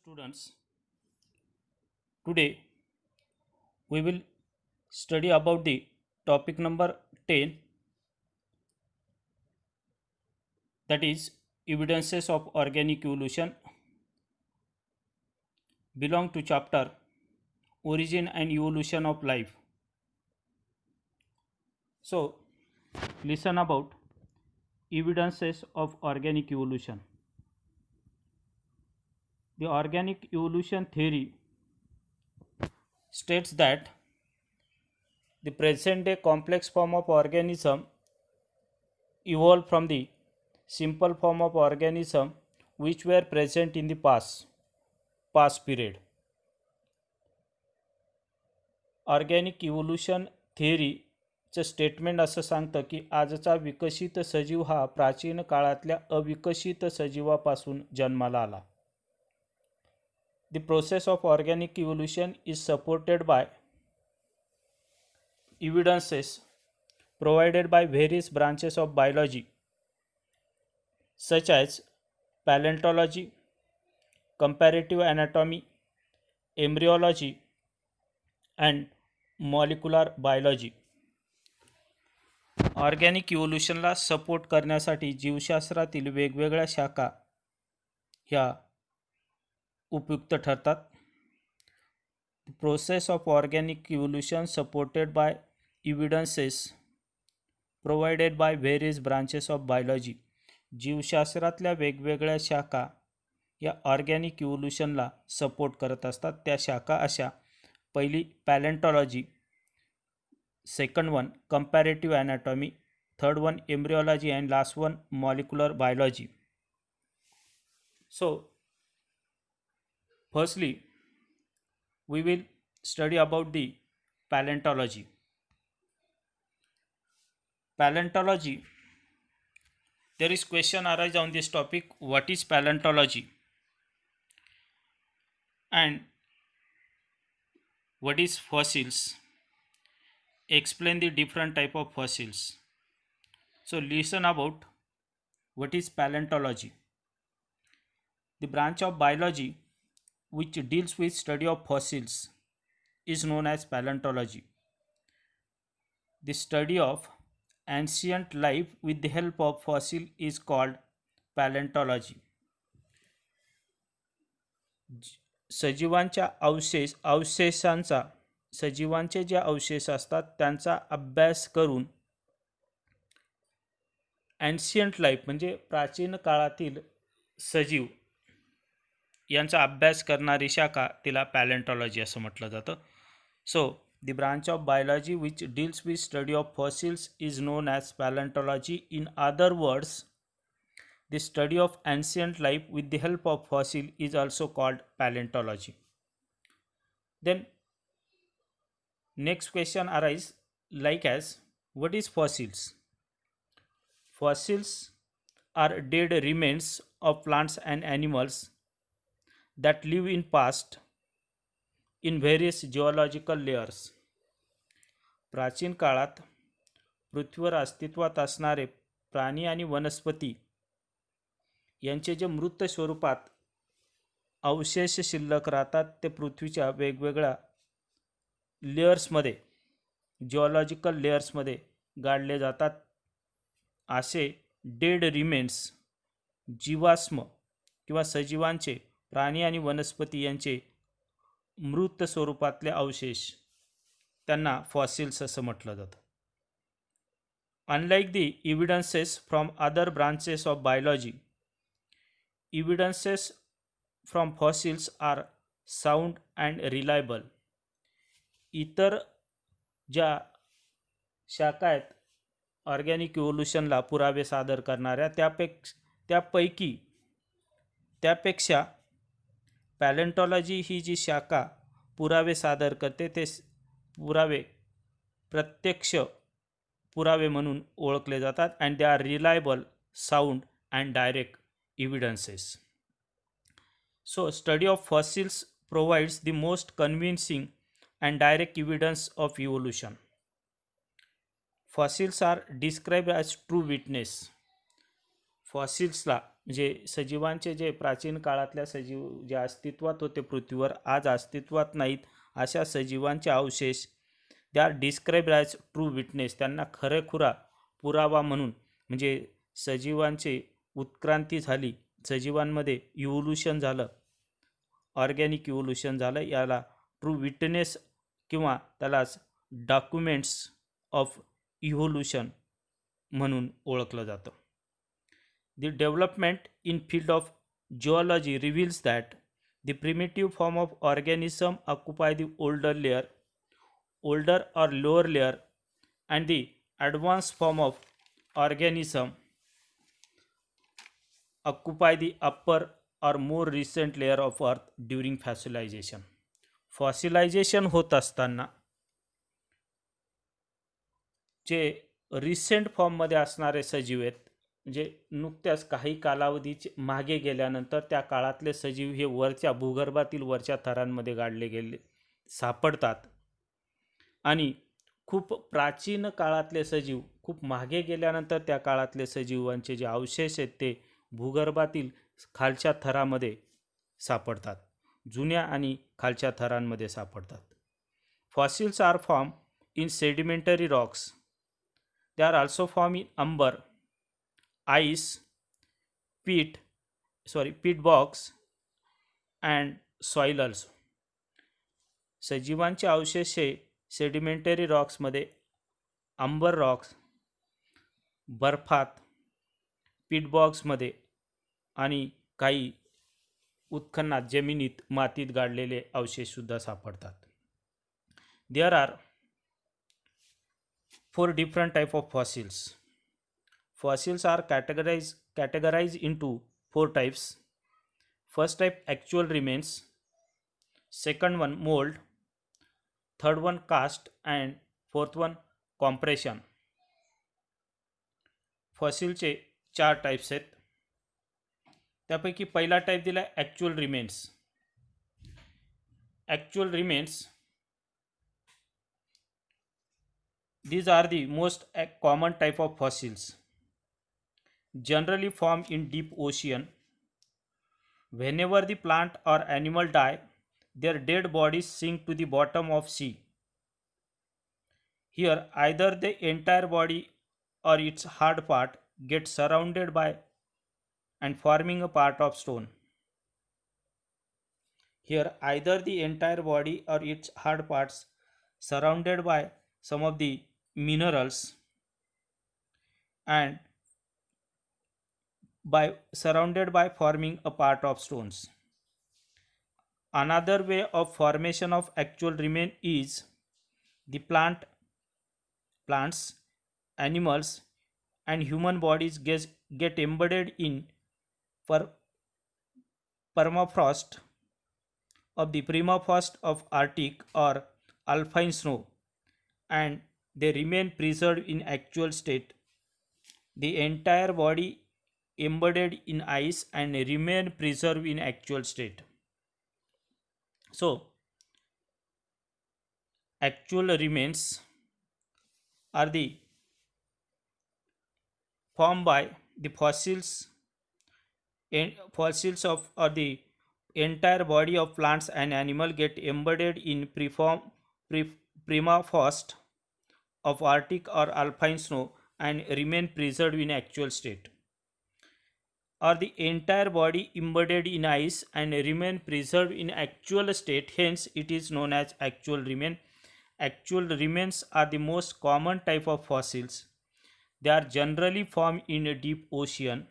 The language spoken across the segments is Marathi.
Students, today we will study about the topic number 10, that is evidences of organic evolution, belong to chapter origin and evolution of life. So listen about evidences of organic evolution. The organic evolution theory states that the present day complex form of organism evolved from the simple form of organism which were present in the past period. Organic evolution थेअरीचं स्टेटमेंट असं सांगतं की आजचा विकसित सजीव हा प्राचीन काळातल्या अविकसित सजीवापासून जन्माला आला. The process of organic evolution is supported by evidences provided by various branches of biology such as paleontology, comparative anatomy, embryology and molecular biology. Organic इव्होल्यूशनला सपोर्ट करण्यासाठी जीवशास्त्रातील वेगवेगळ्या शाखा ह्या उपयुक्त ठरतात. Process of organic evolution supported by evidences provided by various branches of biology. जीवशास्त्रातल्या वेगवेगळ्या शाखा या ऑर्गॅनिक इव्होल्यूशनला सपोर्ट करत असतात. त्या शाखा अशा: पहिली palaeontology, second one comparative anatomy, third one embryology and last one molecular biology. So firstly we will study about the paleontology. Paleontology, there is question arise on this topic: what is paleontology and what is fossils? Explain the different type of fossils. So listen about what is paleontology. The branch of biology which deals with study of fossils is known as paleontology. The study of ancient life with the help of fossil is called paleontology. सजीवांचे जे अवशेष असतात त्यांचा अभ्यास करून एन्शियंट लाईफ म्हणजे प्राचीन काळातील सजीव यांचा अभ्यास करणारी शाखा तिला पॅलेंटॉलॉजी असं म्हटलं जातं. So the branch of biology which deals with study of fossils is known as palaeontology. In other words, the study of ancient life with the help of fossil is also called palaeontology. Then next question arise like as, what is fossils? Fossils are dead remains of plants and animals that live in past in various geological layers. प्राचीन काळात पृथ्वीवर अस्तित्वात असणारे प्राणी आणि वनस्पती यांचे जे मृत स्वरूपात अवशेष शिल्लक राहतात ते पृथ्वीच्या वेगवेगळ्या लेयर्समध्ये, जिओलॉजिकल लेयर्समध्ये गाडले जातात. असे डेड रिमेन्स, जीवाश्म किंवा सजीवांचे, प्राणी आणि वनस्पती यांचे मृत स्वरूपातले अवशेष, त्यांना फॉसिल्स असं म्हटलं जातं. Unlike the evidences from other branches of biology, evidences from fossils are sound and reliable. इतर ज्या शाखा आहेत ऑर्गॅनिक इव्होल्यूशनला पुरावे सादर करणाऱ्या त्यापेक्षा पॅलेंटॉलॉजी ही जी शाखा पुरावे सादर करते ते पुरावे प्रत्यक्ष पुरावे म्हणून ओळखले जातात. And they are reliable, sound and direct evidences. So study of fossils provides the most convincing and direct evidence of evolution. Fossils are described as true witness. फॉसिल्सला म्हणजे सजीवांचे जे प्राचीन काळातल्या सजीव जे अस्तित्वात होते पृथ्वीवर आज अस्तित्वात नाहीत अशा सजीवांचे अवशेष they are describe as true witness, त्यांना खरेखुरा पुरावा म्हणून म्हणजे सजीवांचे उत्क्रांती झाली, सजीवांमध्ये इव्होल्युशन झालं, ऑर्गॅनिक इव्होल्युशन झालं, याला ट्रू विटनेस किंवा त्यालाच डॉक्युमेंट्स ऑफ इव्होल्युशन म्हणून ओळखलं जातं. The development in field of geology reveals that the primitive form of organism occupy the older or lower layer, and the advanced form of organism occupy the upper or more recent layer of earth during fossilization. Fossilization होत असताना जे रिसेंट फॉर्ममध्ये असणारे सजीव आहेत, म्हणजे नुकत्याच काही कालावधीचे मागे गेल्यानंतर त्या काळातले सजीव हे वरच्या भूगर्भातील वरच्या थरांमध्ये गाडले गेले सापडतात, आणि खूप प्राचीन काळातले सजीव खूप मागे गेल्यानंतर त्या काळातले सजीवांचे जे अवशेष आहेत ते भूगर्भातील खालच्या थरामध्ये सापडतात, जुन्या आणि खालच्या थरांमध्ये सापडतात. Fossils are form in sedimentary rocks. They are also formed in amber, ice, peat box and soil also. सजीवांचे अवशेष हे सेडिमेंटरी रॉक्समध्ये अंबर रॉक्स, बर्फात, पीट बॉक्समध्ये आणि काही उत्खननात जमिनीत मातीत गाडलेले अवशेषसुद्धा सापडतात. There are 4 different type of fossils. Fossils are categorized into 4 types. First type actual remains, second one mold, third one cast, and fourth one compression. फॉसिलचे 4 types आहेत. त्यापैकी पहिला टाइप दिला actual remains. Actual remains, these are the most common type of fossils, generally formed in deep ocean. Whenever the plant or animal die, their dead bodies sink to the bottom of sea. Here either the entire body or its hard part gets surrounded by and forming a part of stone. Here either the entire body or its hard parts surrounded by some of the minerals and by surrounded by forming a part of stones. Another way of formation of actual remain is the plants, animals and human bodies get embedded in permafrost of Arctic or alpine snow, and they remain preserved in actual state. The entire body embedded in ice and remain preserved in actual state. So actual remains are the formed by the fossils of or the entire body of plants and animal get embedded in permafrost of Arctic or alpine snow and remain preserved in actual state, or the entire body embedded in ice and remain preserved in actual state, hence it is known as actual remain. Actual remains are the most common type of fossils. They are generally formed in a deep ocean.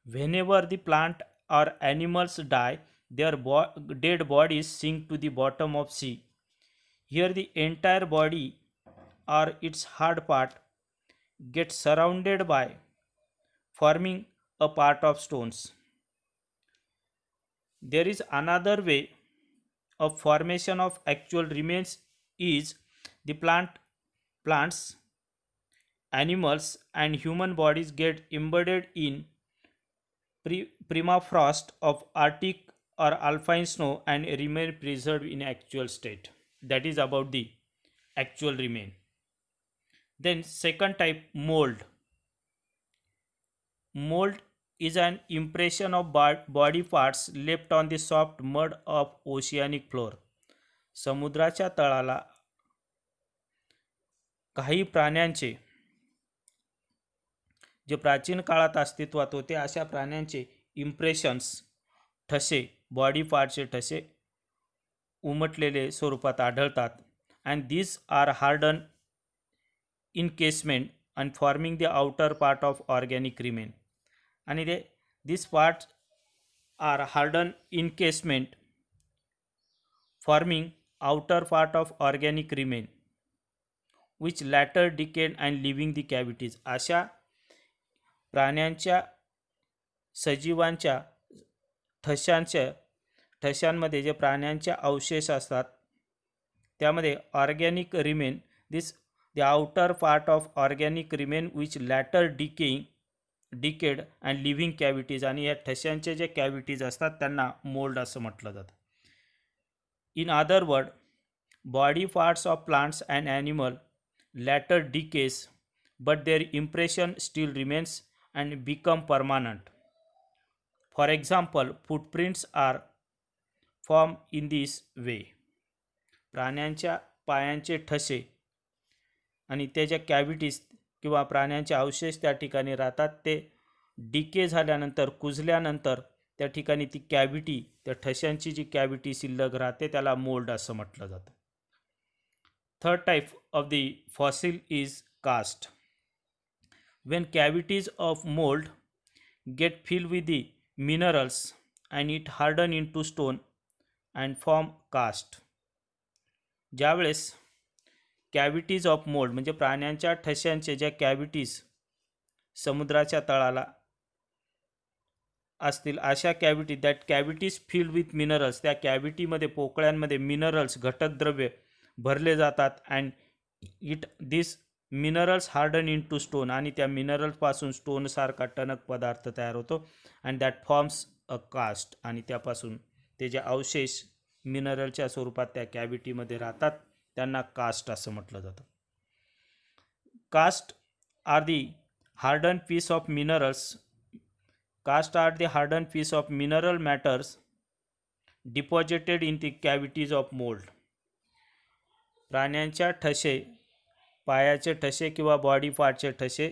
Whenever the plant or animals die, their dead bodies sink to the bottom of sea. Here the entire body or its hard part gets surrounded by forming a part of stones. There is another way of formation of actual remains is the plants, animals and human bodies get embedded in permafrost of Arctic or alpine snow and remain preserved in actual state. That is about the actual remain. Then second type, mold. Mold is an impression of body parts left on the soft mud of oceanic floor. समुद्राच्या तळाला काही प्राण्यांचे जे प्राचीन काळात अस्तित्वात होते अशा प्राण्यांचे इम्प्रेशन्स ठसे बॉडी पार्टचे ठसे उमटलेले स्वरूपात आढळतात. And these are hardened encasement and forming the outer part of organic remain. आणि these parts are hardened encasement forming outer part of organic remain which later decayed and leaving the cavities. अशा प्राण्यांच्या सजीवांच्या ठशांमध्ये जे प्राण्यांच्या अवशेष असतात त्यामध्ये organic remain this the outer part of organic remain which later decayed and living cavities. आणि या ठशांचे जे कॅव्हिटीज असतात त्यांना मोल्ड असं म्हटलं जातं. In other word, body parts of plants and animal later decays but their impression still remains and become permanent. For example, footprints are form in this way. प्राण्यांच्या पायांचे ठसे आणि त्याच्या कॅव्हिटीज किंवा प्राण्यांचे अवशेष त्या ठिकाणी राहतात. ते डिके झाल्यानंतर कुजल्यानंतर त्या ठिकाणी ती कॅव्हिटी त्या ठशांची जी कॅव्हिटी शिल्लक राहते त्याला मोल्ड असं म्हटलं जातं. Third type of the fossil is cast. when cavities of mold get filled with the minerals and it harden into stone and form cast. ज्यावेळेस कॅव्हिटीज ऑफ मोल्ड म्हणजे प्राण्यांच्या ठशांचे ज्या कॅव्हिटीज समुद्राच्या तळाला असतील अशा cavity that cavities filled with minerals, त्या कॅव्हिटीमध्ये पोकळ्यांमध्ये मिनरल्स घटक द्रव्य भरले जातात. And this minerals harden into stone, आणि त्या मिनरल्सपासून स्टोनसारखा टणक पदार्थ तयार होतो. And that forms a cast, आणि त्यापासून ते जे अवशेष मिनरलच्या स्वरूपात त्या कॅव्हिटीमध्ये राहतात त्यांना कास्ट असं म्हटलं जातं. Cast are the harden piece of minerals. Cast are the harden piece of mineral matters deposited in the cavities of mould. प्राण्यांच्या ठसे, पायाचे ठसे किंवा बॉडी पार्टचे ठसे,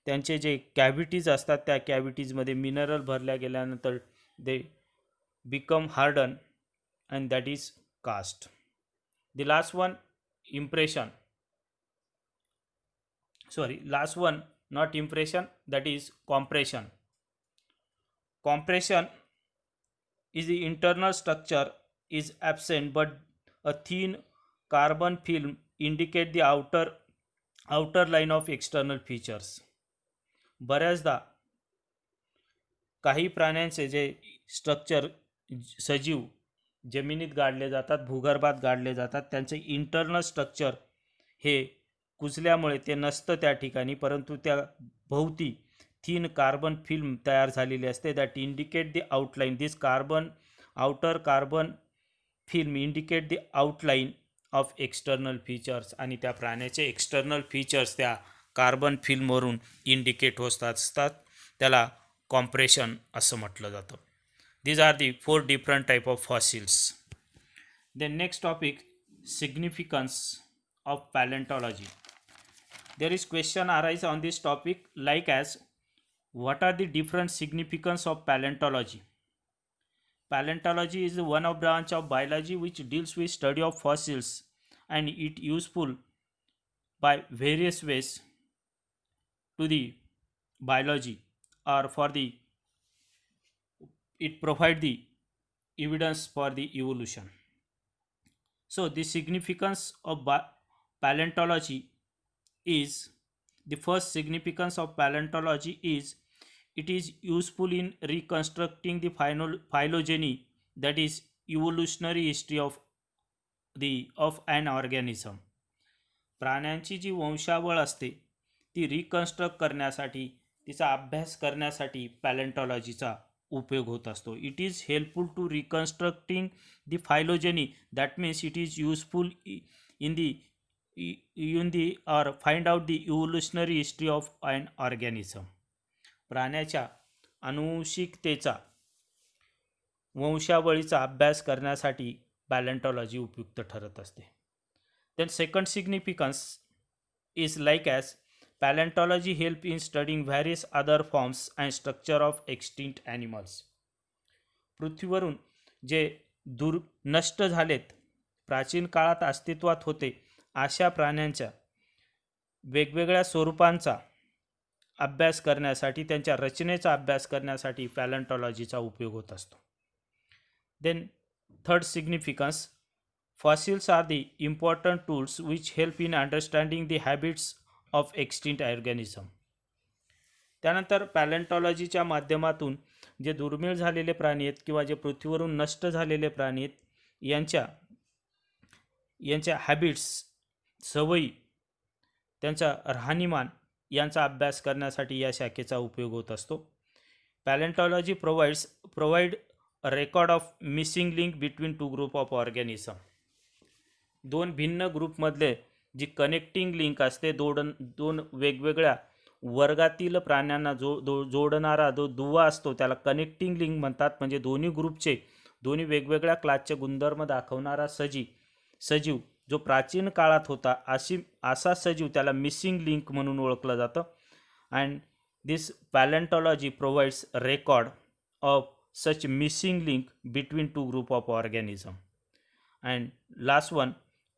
त्यांचे जे कॅव्हिटीज असतात त्या कॅव्हिटीजमध्ये मिनरल भरल्या गेल्यानंतर they become harden and that is cast. The last one impression, last one, not impression, that is compression. Compression is the internal structure is absent but a thin carbon film indicate the outer line of external features. बऱ्याचदा काही प्राण्यांचे जे स्ट्रक्चर सजीव जमिनीत गाडले जातात, भूगर्भात गाडले जातात, त्यांचे इंटरनल स्ट्रक्चर हे कुजल्यामुळे ते नसतं त्या ठिकाणी, परंतु त्या भोवती थीन कार्बन फिल्म तयार झालेली असते that indicate the outline. This outer carbon film indicate the outline of external features, आणि त्या प्राण्याचे एक्सटर्नल फीचर्स त्या कार्बन फिल्मवरून इंडिकेट होत असतात. त्याला कॉम्प्रेशन असं म्हटलं जातं. These are the 4 different type of fossils. The next topic, significance of paleontology. There is question arise on this topic like as, what are the different significance of paleontology? Paleontology is one of branch of biology which deals with study of fossils and it useful by various ways to the biology or for the it provide the evidence for the evolution. So the significance of paleontology is, the first significance of paleontology is it is useful in reconstructing the phylogeny, that is evolutionary history of an organism. प्राण्यांची जी वंशावळ असते ती रिकन्स्ट्रक्ट करण्यासाठी, तिचा अभ्यास करण्यासाठी पॅलेंटॉलॉजीचा उपयोग होत असतो. It is helpful to reconstructing the phylogeny, that means it is useful in the or find out the evolutionary history of an organism. प्राण्याच्या अनुवंशिकतेचा वंशावळीचा अभ्यास करण्यासाठी पॅलेंटॉलॉजी उपयुक्त ठरत असते. Then second significance is like as palaeontology help in studying various other forms and structure of extinct animals. पृथ्वीवरून जे नष्ट झालेत, प्राचीन काळात अस्तित्वात होते अशा प्राण्यांच्या वेगवेगळ्या स्वरूपांचा अभ्यास करण्यासाठी, त्यांच्या रचनेचा अभ्यास करण्यासाठी पॅलेंटॉलॉजीचा उपयोग होत असतो. Then third significance, fossils are the important tools which help in understanding the habits of extinct organism. त्यानंतर पॅलेंटॉलॉजीच्या माध्यमातून जे दुर्मिळ झालेले प्राणी आहेत किंवा जे पृथ्वीवरून नष्ट झालेले प्राणी आहेत यांच्या हॅबिट्स, सवयी, त्यांचा राहणीमान यांचा अभ्यास करण्यासाठी या शाखेचा उपयोग होत असतो. Palaeontology provide a record of missing link between two group of organism. दोन भिन्न ग्रुपमधले जी कनेक्टिंग लिंक असते, दोन वेगवेगळ्या वर्गातील प्राण्यांना जोडणारा जो दुवा असतो त्याला कनेक्टिंग लिंक म्हणतात. म्हणजे दोन्ही ग्रुपचे, दोन्ही वेगवेगळ्या क्लासचे गुणधर्म दाखवणारा सजीव जो प्राचीन काळात होता असा सजीव त्याला मिसिंग लिंक म्हणून ओळखलं जातं. And this palaeontology provides record of such missing link between two group of organism. And last one,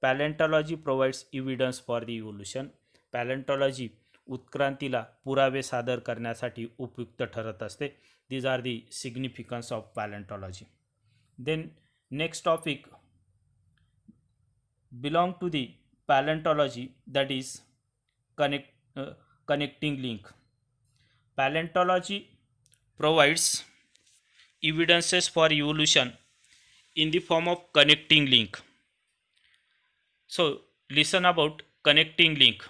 palaeontology provides evidence for the evolution. Palaeontology उत्क्रांतीला पुरावे सादर करण्यासाठी उपयुक्त ठरत असते. These are the significance of palaeontology. Then next topic belong to the paleontology, that is connecting link. Paleontology provides evidences for evolution in the form of connecting link. So listen about connecting link.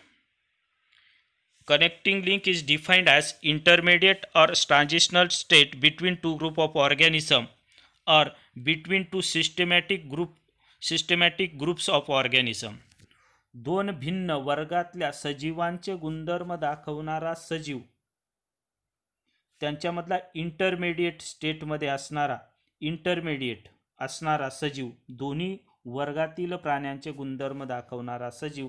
Connecting link is defined as intermediate or transitional state between two group of organism or between two systematic groups of organism. दोन भिन्न वर्गातल्या सजीवांचे गुणधर्म दाखवणारा सजीव, त्यांच्यामधला इंटरमिडिएट स्टेटमध्ये असणारा सजीव, दोन्ही वर्गातील प्राण्यांचे गुणधर्म दाखवणारा सजीव,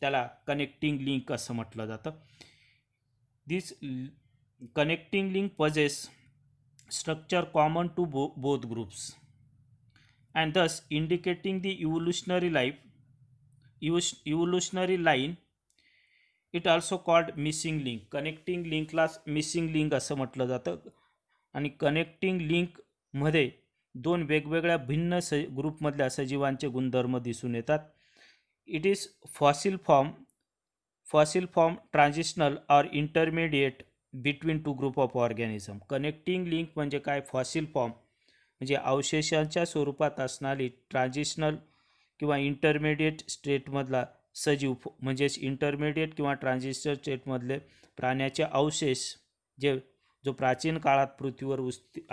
त्याला कनेक्टिंग लिंक असं म्हटलं जातं. This connecting link possesses structure common to both groups and thus indicating the evolutionary line. It also called missing link. Connecting लिंकला मिसिंग लिंक असं म्हटलं जातं. आणि कनेक्टिंग लिंकमध्ये दोन वेगवेगळ्या भिन्न ग्रुपमधल्या सजीवांचे गुणधर्म दिसून येतात. It is fossil form transitional or intermediate between two group of organism. Connecting link म्हणजे काय? फॉसिल फॉर्म म्हणजे अवशेषांच्या स्वरूपात असणारी ट्रान्झिशनल किंवा इंटरमिडिएट स्टेटमधला सजीव, म्हणजेच इंटरमिडिएट किंवा ट्रान्झिशनल स्टेटमधले प्राण्याचे अवशेष जो प्राचीन काळात पृथ्वीवर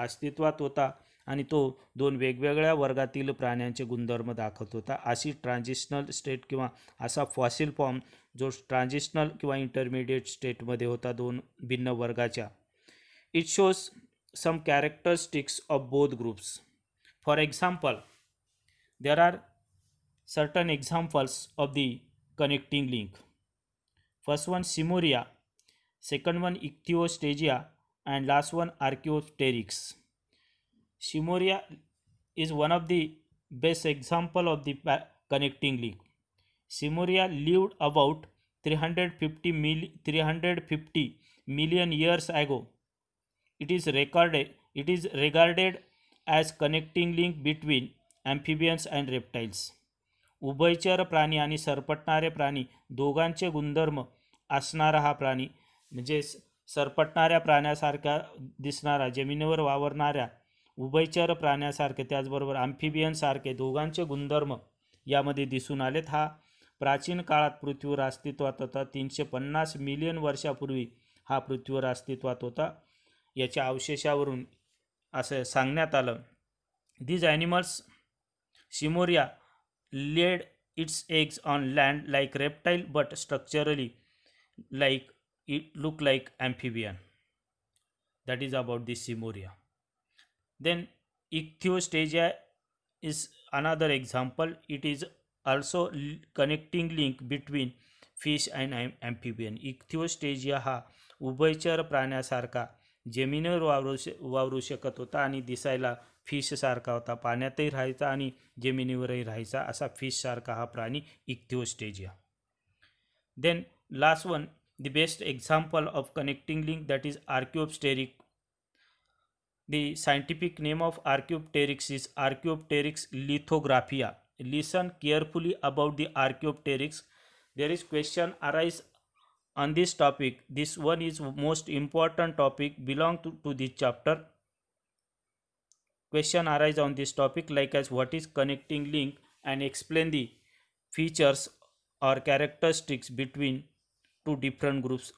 अस्तित्वात होता आणि तो दोन वेगवेगळ्या वर्गातील प्राण्यांचे गुणधर्म दाखवत होता. अशी ट्रान्झिशनल स्टेट किंवा असा फॉसिल फॉर्म जो ट्रान्झिशनल किंवा इंटरमिडिएट स्टेटमध्ये होता दोन भिन्न वर्गाच्या. It shows some characteristics of both groups. For example, there are certain examples of the connecting link. First one Simoria, second one Ichthyostachya, and last one Archaeopteryx. Simoria is one of the best example of the connecting link. Simoria lived about 350 million years ago. It is regarded as connecting link between amphibians and reptiles. उभयचर प्राणी आणि सरपटणारे प्राणी दोघांचे गुणधर्म असणारा हा प्राणी, म्हणजे सरपटणाऱ्या प्राण्यासारखा दिसणारा, जमिनीवर वावरणाऱ्या उभयचर प्राण्यासारखे, त्याचबरोबर अम्फिबियनसारखे दोघांचे गुणधर्म यामध्ये दिसून आलेत. हा प्राचीन काळात पृथ्वीवर अस्तित्वात होता. 350 मिलियन वर्षापूर्वी हा पृथ्वीवर अस्तित्वात होता. याच्या अवशेषावरून असं सांगण्यात आलं. These animals, Simoria, laid its eggs on land like reptile but structurally it look like amphibian. that is about the Simoria. Then Ichthyostasia is another example. It is also connecting link between fish and amphibian. Ichthyostasia हा उभयचर प्राण्यासारखा जमिनीवर वावरू शकत होता आणि दिसायला फिश सारखा होता, पाण्यातही राहायचा आणि जमिनीवरही राहायचा, असा फिश सारखा हा प्राणी इक्थिओस्टेजिया. Then last one, the best example of connecting link, that is Archaeopteryx. The scientific name of Archaeopteryx is Archaeopteryx lithographia. Listen carefully about the Archaeopteryx. There is question arise on this topic. This one is most important topic belong to this chapter. Question arise on this topic like as what is connecting link and explain the features or characteristics between two different groups.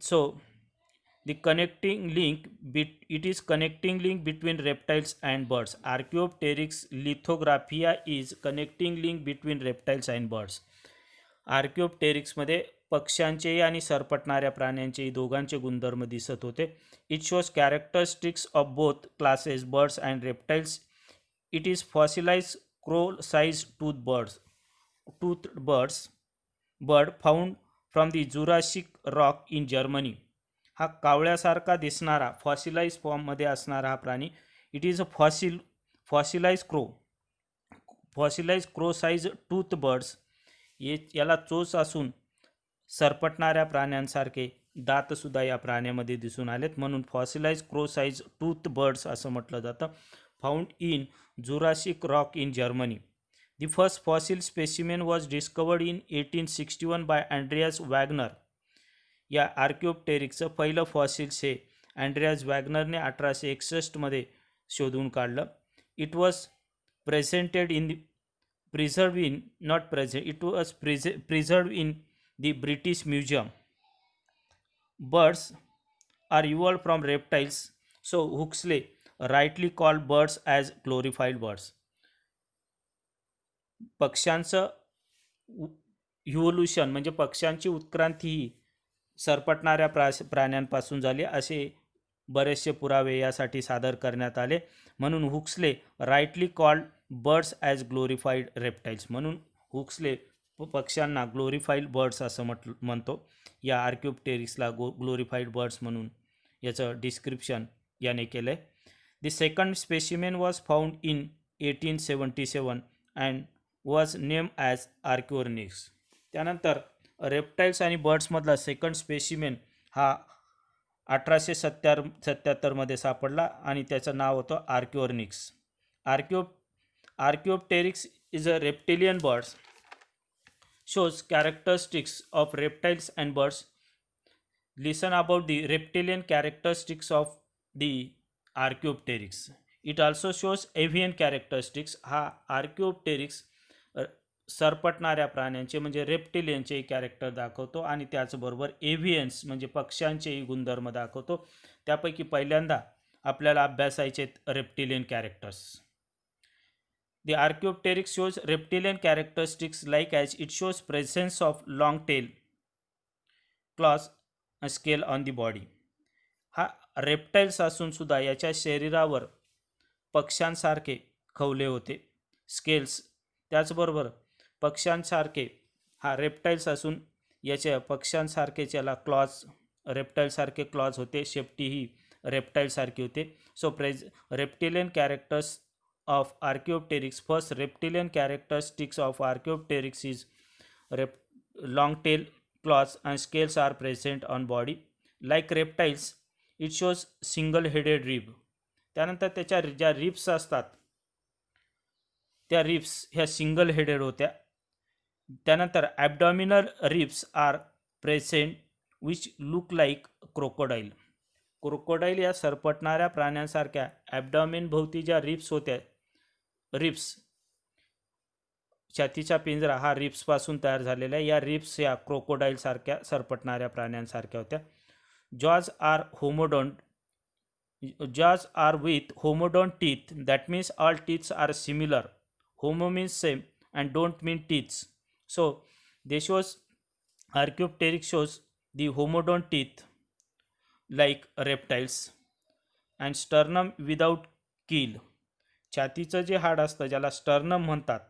So the connecting link it is connecting link between reptiles and birds. Archaeopteryx lithographia is connecting link between reptiles and birds. Archaeopteryx मध्ये पक्ष्यांचेही आणि सरपटणाऱ्या प्राण्यांचेही दोघांचे गुणधर्म दिसत होते. It shows characteristics of both classes birds and reptiles. It is fossilise crow size tooth bird found from the Jurassic rock in Germany. हा कावळ्यासारखा दिसणारा फॉसिलाइज फॉर्ममध्ये असणारा हा प्राणी. It is a fossilise crow size tooth birds. याला चोच असून सरपटणाऱ्या प्राण्यांसारखे दातसुद्धा या प्राण्यामध्ये दिसून आलेत, म्हणून fossilise crow size tooth birds असं म्हटलं जातं. Found in Jurassic rock in Germany. The first fossil specimen was discovered in 1861 by Andreas Wagner. या आर्किओप्टेरिक्सचं पहिलं फॉसिल्स हे अँड्रियास वॅगनरने 1861 मध्ये शोधून काढलं. It was presented in it was preserved in the British Museum. Birds are evolved from reptiles, so Huxley rightly called birds as glorified birds. पक्ष्यांचं इव्होल्युशन म्हणजे पक्ष्यांची उत्क्रांती ही सरपटणाऱ्या प्राण्यांपासून झाली असे बरेचसे पुरावे यासाठी सादर करण्यात आले, म्हणून Huxley rightly called birds as glorified reptiles. म्हणून हुक्सले पक्ष्यांना ग्लोरिफाईड बर्ड्स असं म्हणतो. या आर्किओप्टेरिक्सला ग्लोरिफाईड बर्ड्स म्हणून याचं डिस्क्रिप्शन याने केलं आहे. The second specimen was found in 1877 and was name as Archaeornis. त्यानंतर रेप्टाइल्स आणि बर्ड्समधला सेकंड स्पेसिमेन हा 1877 सापडला आणि त्याचं नाव होतं आर्किओर्निक्स. Archaeopteryx is a reptilian bird. Shows characteristics of reptiles and birds. Listen about the reptilian characteristics of the Archaeopteryx. It also shows avian characteristics. हा Archaeopteryx सरपटणाऱ्या प्राण्यांचे म्हणजे रेप्टिलियनचे कॅरेक्टर दाखवतो आणि त्याचबरोबर एव्हियन्स म्हणजे पक्ष्यांचेही गुणधर्म दाखवतो. त्यापैकी पहिल्यांदा आपल्याला अभ्यासायचे reptilian characters. The Archaeopteryx shows reptilian characteristics like as it shows presence of long tail, claws and scale on the body. हा रेप्टाइल्स असून सुद्धा याच्या शरीरावर पक्ष्यांसारखे खवले होते, स्केल्स. त्याचबरोबर पक्ष्यांसारखे हा रेप्टाइल्स असून याच्या पक्ष्यांसारखेच याला क्लॉज, रेप्टाइलसारखे क्लॉज होते, शेपटी ही रेप्टाइलसारखी होते. So reptilian characters of Archaeopteryx. First reptilian characteristics of Archaeopteryx is long tail, claws and scales are present on body. Like reptiles, it shows single headed rib. त्यानंतर त्याच्या ज्या रिब्स असतात त्या रिब्स ह्या सिंगल हेडेड होत्या. त्यानंतर abdominal ribs are present which look like crocodile. Crocodile या सरपटणाऱ्या प्राण्यांसारख्या ॲबडॉमिन भोवती ज्या रिब्स होत्या, रिब्स छातीचा पिंजरा हा रिब्सपासून तयार झालेला आहे. या रिब्स या क्रोकोडाईल सारख्या सरपटणाऱ्या प्राण्यांसारख्या होत्या. Jaws are with homodont teeth. That means all teeths are similar. Homo means same and dont mean teeths. So they shows Archaeopteryx shows the homodont teeth. like reptiles and sternum without keel. छातीचं जे हाड असतं ज्याला स्टर्नम म्हणतात,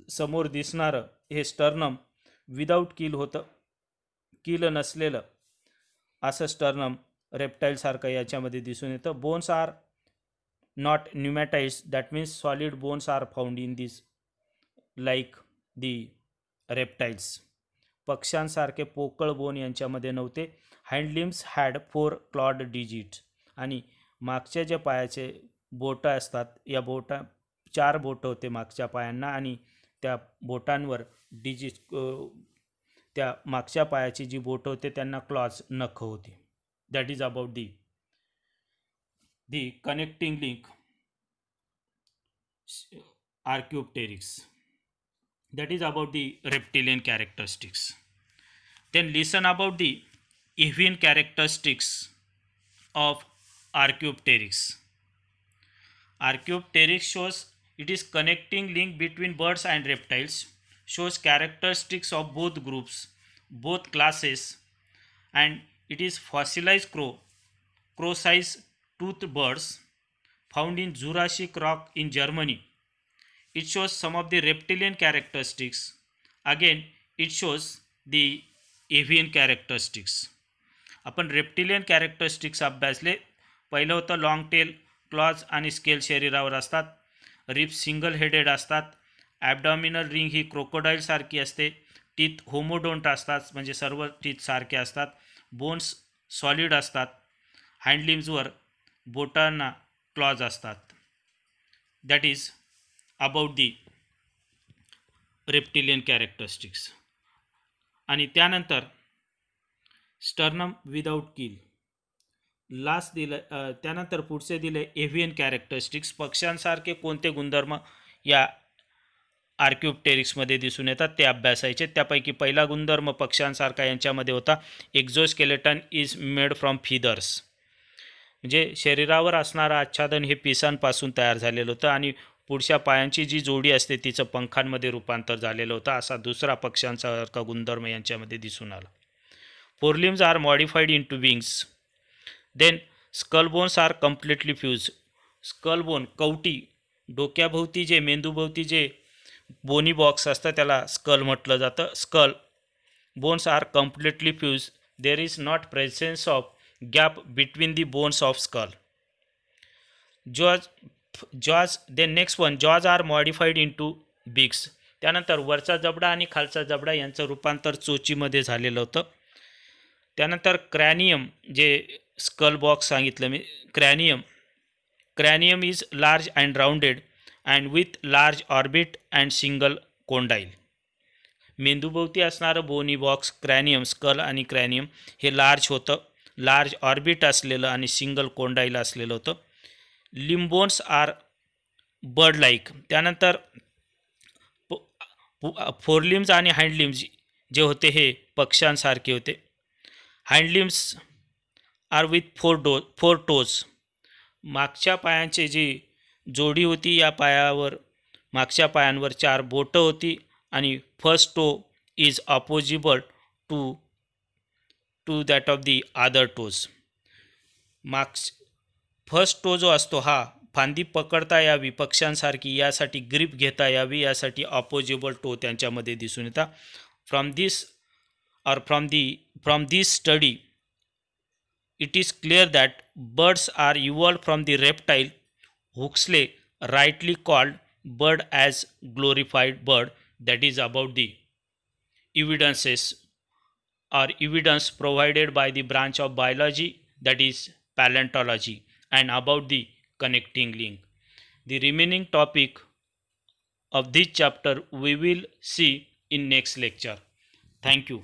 समोर दिसणारं हे स्टर्नम विदाऊट कील होतं, कील नसलेलं असं स्टर्नम रेप्टाईलसारखं याच्यामध्ये दिसून येतं. Bones are not pneumatized, that means solid bones are found in this like the reptiles. पक्ष्यांसारखे पोकळ बोन यांच्यामध्ये नव्हते. हँडलिम्स हॅड 4 क्लॉड डिजिट्स, आणि मागच्या ज्या पायाचे बोटं असतात, या 4 बोटं होते मागच्या पायांना, आणि त्या बोटांवर त्या मागच्या पायाची जी बोटं होते त्यांना क्लॉज, नख होती. That is about the connecting link Archaeopteryx. That is about the reptilian characteristics. Then listen about the avian characteristics of Archaeopteryx. Archaeopteryx shows it is connecting link between birds and reptiles, shows characteristics of both groups, both classes, and it is fossilized crow-sized toothed birds found in Jurassic rock in Germany. It shows some of the reptilian characteristics. Again, it shows the avian characteristics. आपण रेप्टिलियन कॅरेक्टरिस्टिक्स अभ्यासले. पहिलं होतं लॉंग टेल, क्लॉज आणि स्केल शरीरावर असतात. रिप्स सिंगल हेडेड असतात. ॲबडॉमिनल रिंग ही क्रोकोडाईल सारखी असते. टीथ होमोडोंट असतात, म्हणजे सर्व टीथ सारखे असतात. बोन्स सॉलिड असतात. हँडलिम्सवर बोटांना क्लॉज असतात. That is about the reptilian characteristics. आणि त्यानंतर स्टर्नम विदाऊट कील लास्ट दिलं. त्यानंतर पुढचे दिले एव्हियन कॅरेक्टरिस्टिक्स. पक्ष्यांसारखे कोणते गुणधर्म या आर्क्योप्टेरिक्समध्ये दिसून येतात ते अभ्यासायचे. त्यापैकी पहिला गुणधर्म पक्ष्यांसारखा यांच्यामध्ये होता, exoskeleton is made from feathers, म्हणजे शरीरावर असणारं आच्छादन हे पिसांपासून तयार झालेलं होतं, आणि पुढच्या पायांची जी जोडी असते तिचं पंखांमध्ये रूपांतर झालेलं होतं. असा दुसरा पक्ष्यांसारखा गुणधर्म यांच्यामध्ये दिसून आला. Forelimbs are modified into wings. Then skull bones are completely fuse. Skull bone, कवटी, डोक्याभोवती जे मेंदूभोवती जे बोनी बॉक्स असतं त्याला स्कल म्हटलं जातं. Skull bones are completely fuse. There is not presence of gap between the bones of skull. Jaws then next one, jaws are modified into beaks. त्यानंतर वरचा जबडा आणि खालचा जबडा यांचं रूपांतर चोचीमध्ये झालेलं होतं. त्यानंतर क्रॅनियम, जे स्कल बॉक्स सांगितलं मी, cranium is large and rounded and with large orbit and single condyle. मेंदूभोवती असणारं बोनी बॉक्स क्रॅनियम, स्कल आणि क्रॅनियम हे लार्ज होतं, लार्ज ऑर्बिट असलेलं आणि सिंगल कोंडाईल असलेलं होतं. लिम्बोन्स आर बर्ड लाईक. त्यानंतर फोरलिम्स आणि हँडलिम्स जे होते हे पक्ष्यांसारखे होते. हँडलिम्स आर विथ 4 टोज. मागच्या पायांची जी जोडी होती या पायावर, मागच्या पायांवर 4 बोटं होती, आणि first toe is opposable to that of the other toes. First toe जो असतो हा फांदी पकडता यावी पक्ष्यांसारखी, यासाठी ग्रिप घेता यावी यासाठी अपोजिबल टो त्यांच्यामध्ये दिसून येतात. From this study it is clear that birds are evolved from the reptile. Huxley rightly called bird as glorified bird. That is about the evidences or evidence provided by the branch of biology, that is paleontology, and about the connecting link. The remaining topic of this chapter we will see in next lecture. Thank you.